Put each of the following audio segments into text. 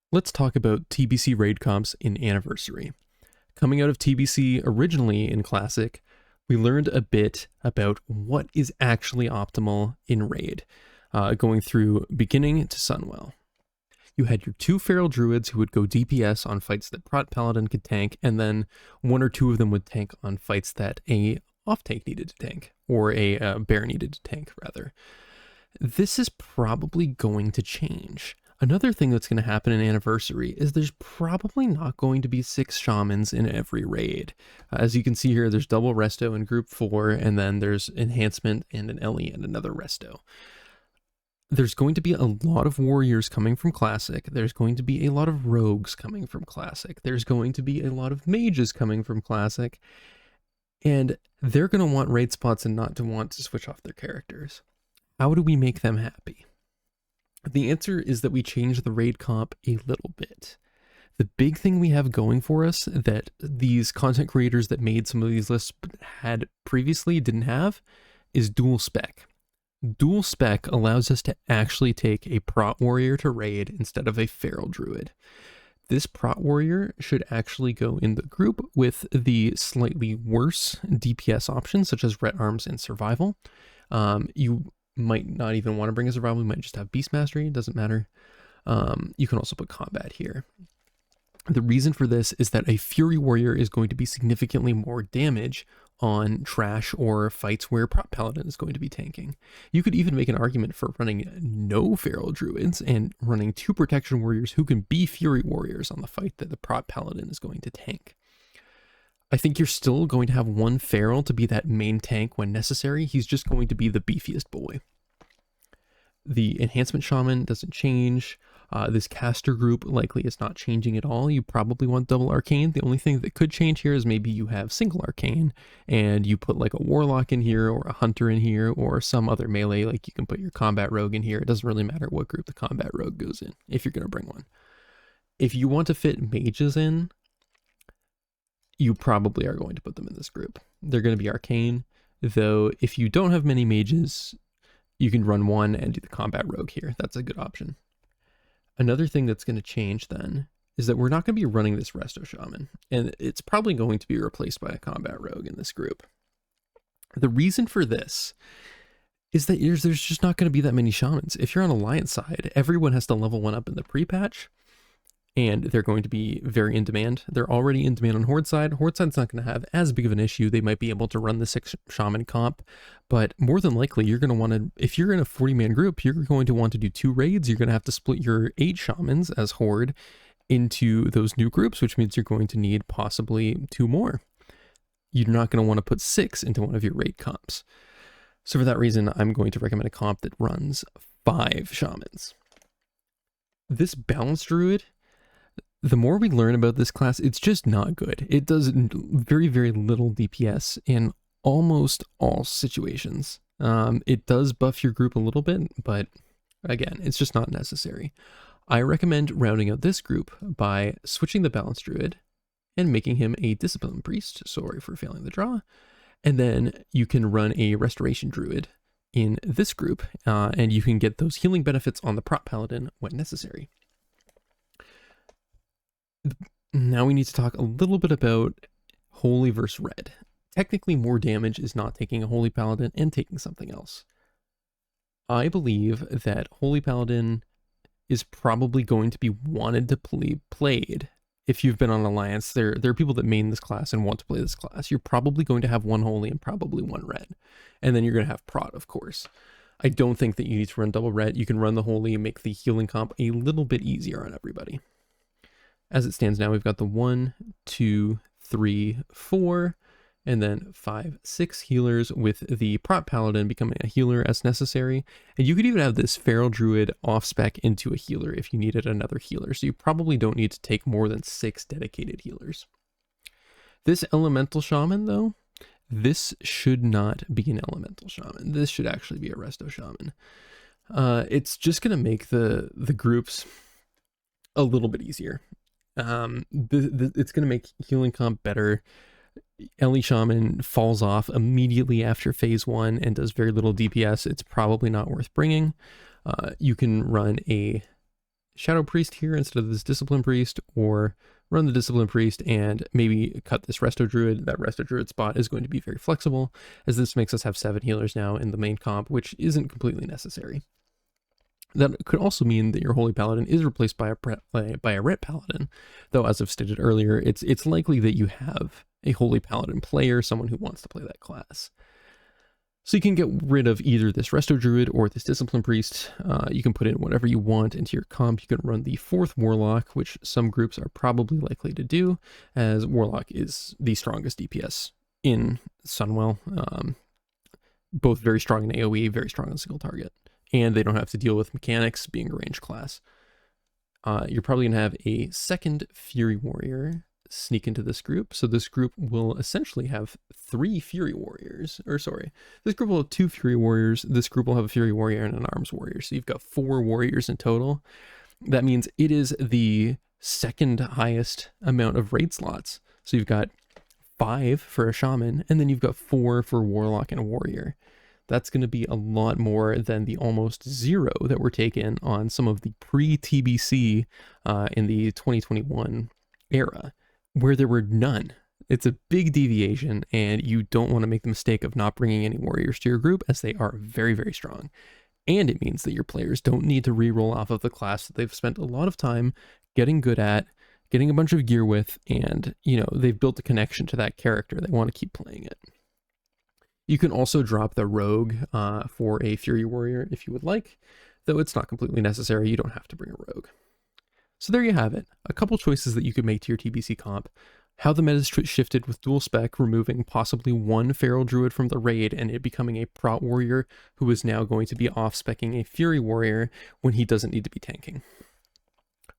Let's talk about TBC Raid comps in Anniversary. Coming out of TBC originally in Classic, we learned a bit about what is actually optimal in Raid, going through beginning to Sunwell. You had your two Feral Druids who would go DPS on fights that Prot Paladin could tank, and then one or two of them would tank on fights that a off-tank needed to tank, or a bear needed to tank, rather. This is probably going to change. Another thing that's going to happen in Anniversary is there's probably not going to be 6 shamans in every raid. As you can see here, there's double resto in group 4, and then there's enhancement and an LE and another resto. There's going to be a lot of warriors coming from Classic. There's going to be a lot of rogues coming from Classic. There's going to be a lot of mages coming from Classic. And they're going to want raid spots and not to want to switch off their characters. How do we make them happy? The answer is that we change the raid comp a little bit. The big thing we have going for us that these content creators that made some of these lists had previously didn't have is dual spec. Dual spec allows us to actually take a prot warrior to raid instead of a feral druid. This prot warrior should actually go in the group with the slightly worse DPS options such as ret arms and survival. You might not even want to bring a survival, you might just have beast mastery, it doesn't matter. You can also put combat here. The reason for this is that a fury warrior is going to be significantly more damage on trash or fights where prot paladin is going to be tanking. You could even make an argument for running no feral druids and running 2 protection warriors who can be fury warriors on the fight that the prot paladin is going to tank. I think you're still going to have one feral to be that main tank when necessary. He's just going to be the beefiest boy. The enhancement shaman doesn't change. This caster group likely is not changing at all. You probably want double arcane. The only thing that could change here is maybe you have single arcane and you put like a warlock in here or a hunter in here or some other melee, like you can put your combat rogue in here. It doesn't really matter what group the combat rogue goes in if you're going to bring one. If you want to fit mages in, you probably are going to put them in this group. They're going to be arcane, though if you don't have many mages, you can run one and do the combat rogue here. That's a good option. Another thing that's going to change then is that we're not going to be running this resto shaman, and it's probably going to be replaced by a combat rogue in this group. The reason for this is that there's just not going to be that many shamans. If you're on Alliance side, everyone has to level 1 up in the pre-patch, and they're going to be very in demand. They're already in demand on Horde side. Horde side's not going to have as big of an issue. They might be able to run the 6 shaman comp, but more than likely you're going to want to, if you're in a 40-man group, you're going to want to do 2 raids. You're going to have to split your 8 shamans as Horde into those new groups, which means you're going to need possibly 2 more. You're not going to want to put 6 into one of your raid comps. So for that reason, I'm going to recommend a comp that runs 5 shamans. This balanced druid, the more we learn about this class, it's just not good. It does very, very little DPS in almost all situations. It does buff your group a little bit, but again, it's just not necessary. I recommend rounding out this group by switching the balanced druid and making him a discipline priest. Sorry for failing the draw. And then you can run a restoration druid in this group, and you can get those healing benefits on the prot paladin when necessary. Now we need to talk a little bit about holy versus red. Technically, more damage is not taking a holy paladin and taking something else. I believe that holy paladin is probably going to be wanted to played. If you've been on Alliance, there are people that main this class and want to play this class. You're probably going to have 1 holy and probably 1 red. And then you're going to have prot, of course. I don't think that you need to run double red. You can run the holy and make the healing comp a little bit easier on everybody. As it stands now, we've got the 1, 2, 3, 4, and then 5, 6 healers with the prot paladin becoming a healer as necessary. And you could even have this feral druid off spec into a healer if you needed another healer. So you probably don't need to take more than 6 dedicated healers. This elemental shaman though, this should not be an elemental shaman. This should actually be a resto shaman. It's just going to make the groups a little bit easier. It's going to make healing comp better. LE Shaman falls off immediately after phase 1 and does very little DPS. It's probably not worth bringing. You can run a Shadow Priest here instead of this Discipline Priest, or run the Discipline Priest and maybe cut this Resto Druid. That Resto Druid spot is going to be very flexible, as this makes us have 7 healers now in the main comp, which isn't completely necessary. That could also mean that your Holy Paladin is replaced by a Ret Paladin, though as I've stated earlier, it's likely that you have a Holy Paladin player, someone who wants to play that class. So you can get rid of either this Resto Druid or this Discipline Priest. You can put in whatever you want into your comp. You can run the 4th Warlock, which some groups are probably likely to do, as Warlock is the strongest DPS in Sunwell. Both very strong in AoE, very strong on single target. And they don't have to deal with mechanics being a ranged class. You're probably going to have a 2nd Fury Warrior sneak into this group. So this group will essentially have 3 Fury Warriors. Or sorry, this group will have 2 Fury Warriors. This group will have a Fury Warrior and an Arms Warrior. So you've got 4 Warriors in total. That means it is the 2nd highest amount of raid slots. So you've got 5 for a Shaman, and then you've got 4 for Warlock and a Warrior. That's going to be a lot more than the almost 0 that were taken on some of the pre-TBC in the 2021 era, where there were none. It's a big deviation, and you don't want to make the mistake of not bringing any warriors to your group, as they are very, very strong. And it means that your players don't need to re-roll off of the class that they've spent a lot of time getting good at, getting a bunch of gear with, and, you know, they've built a connection to that character. They want to keep playing it. You can also drop the Rogue for a Fury Warrior if you would like, though it's not completely necessary. You don't have to bring a Rogue. So there you have it, a couple choices that you could make to your TBC comp, how the meta's shifted with dual spec, removing possibly 1 Feral Druid from the raid and it becoming a Prot Warrior who is now going to be off-speccing a Fury Warrior when he doesn't need to be tanking.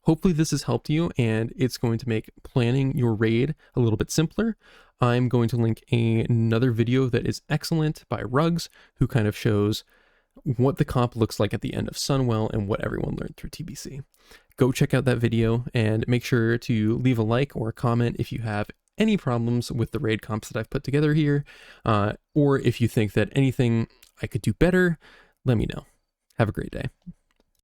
Hopefully this has helped you, and it's going to make planning your raid a little bit simpler. I'm going to link another video that is excellent by Rugs, who kind of shows what the comp looks like at the end of Sunwell and what everyone learned through TBC. Go check out that video and make sure to leave a like or a comment if you have any problems with the raid comps that I've put together here, or if you think that anything I could do better, let me know. Have a great day.